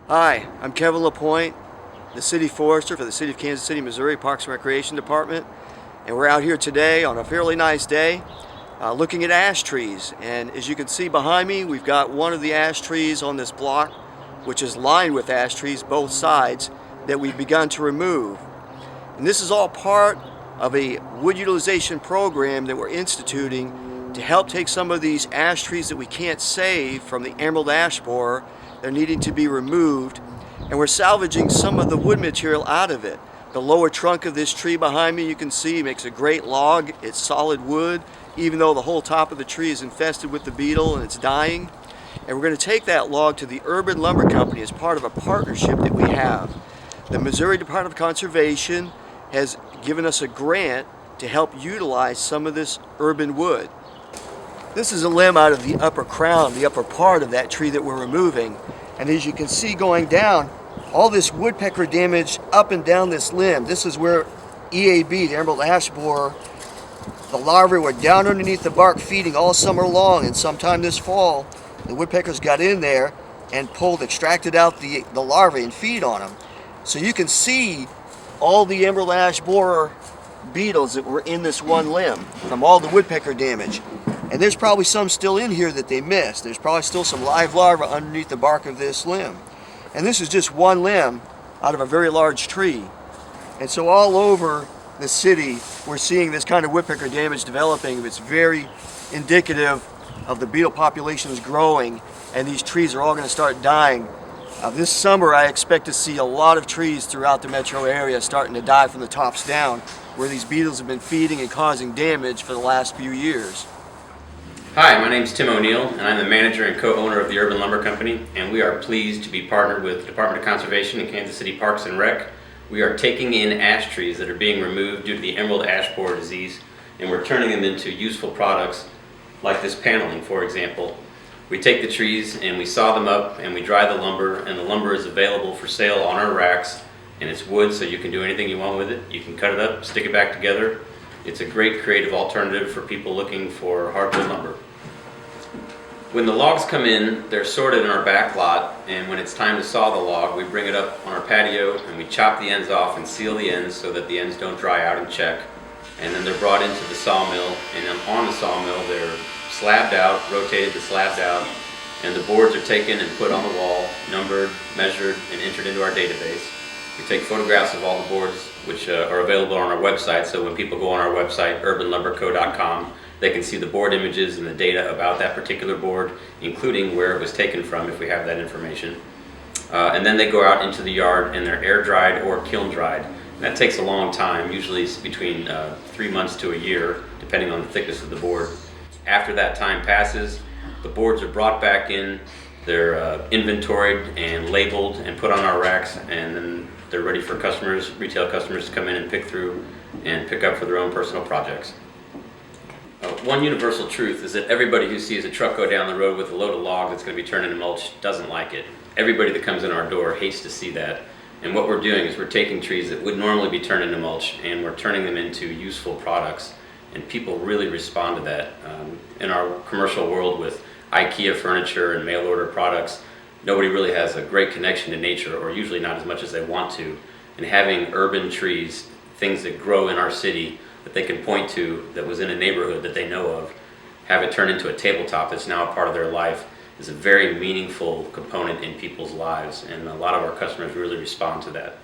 Hi, I'm Kevin LaPointe, the City Forester for the City of Kansas City, Missouri Parks and Recreation Department. And we're out here today on a fairly nice day looking at ash trees. And as you can see behind me, we've got one of the ash trees on this block, which is lined with ash trees, both sides, that we've begun to remove. And this is all part of a wood utilization program that we're instituting to help take some of these ash trees that we can't save from the emerald ash borer. They're needing to be removed, and we're salvaging some of the wood material out of it. The lower trunk of this tree behind me, you can see, makes a great log. It's solid wood, even though the whole top of the tree is infested with the beetle and it's dying. And we're going to take that log to the Urban Lumber Company as part of a partnership that we have. The Missouri Department of Conservation has given us a grant to help utilize some of this urban wood. This is a limb out of the upper crown, the upper part of that tree that we're removing. And as you can see going down, all this woodpecker damage up and down this limb. This is where EAB, the emerald ash borer, the larvae were down underneath the bark feeding all summer long, and sometime this fall, the woodpeckers got in there and extracted out the larvae and feed on them. So you can see all the emerald ash borer beetles that were in this one limb from all the woodpecker damage. And there's probably some still in here that they missed. There's probably still some live larvae underneath the bark of this limb. And this is just one limb out of a very large tree. And so all over the city, we're seeing this kind of woodpecker damage developing. It's very indicative of the beetle populations growing, and these trees are all going to start dying. This summer, I expect to see a lot of trees throughout the metro area starting to die from the tops down, where these beetles have been feeding and causing damage for the last few years. Hi, my name is Tim O'Neill, and I'm the manager and co-owner of the Urban Lumber Company, and we are pleased to be partnered with the Department of Conservation and Kansas City Parks and Rec. We are taking in ash trees that are being removed due to the emerald ash borer disease, and we're turning them into useful products like this paneling, for example. We take the trees and we saw them up and we dry the lumber, and the lumber is available for sale on our racks, and it's wood, so you can do anything you want with it. You can cut it up, stick it back together. It's a great creative alternative for people looking for hardwood lumber. When the logs come in, they're sorted in our back lot, and when it's time to saw the log, we bring it up on our patio and we chop the ends off and seal the ends so that the ends don't dry out and check. And then they're brought into the sawmill, and then on the sawmill they're slabbed out, rotated to slabbed out, and the boards are taken and put on the wall, numbered, measured, and entered into our database. We take photographs of all the boards, which are available on our website, so when people go on our website, urbanlumberco.com, they can see the board images and the data about that particular board, including where it was taken from if we have that information. And then they go out into the yard and they're air dried or kiln dried. And that takes a long time, usually between 3 months to a year, depending on the thickness of the board. After that time passes, the boards are brought back in, they're inventoried and labeled and put on our racks, and then they're ready for customers, retail customers, to come in and pick through and pick up for their own personal projects. One universal truth is that everybody who sees a truck go down the road with a load of log that's going to be turned into mulch doesn't like it. Everybody that comes in our door hates to see that. And what we're doing is we're taking trees that would normally be turned into mulch and we're turning them into useful products. And people really respond to that. In our commercial world with IKEA furniture and mail order products, nobody really has a great connection to nature, or usually not as much as they want to. And having urban trees, things that grow in our city, that they can point to that was in a neighborhood that they know of, have it turn into a tabletop that's now a part of their life, is a very meaningful component in people's lives, and a lot of our customers really respond to that.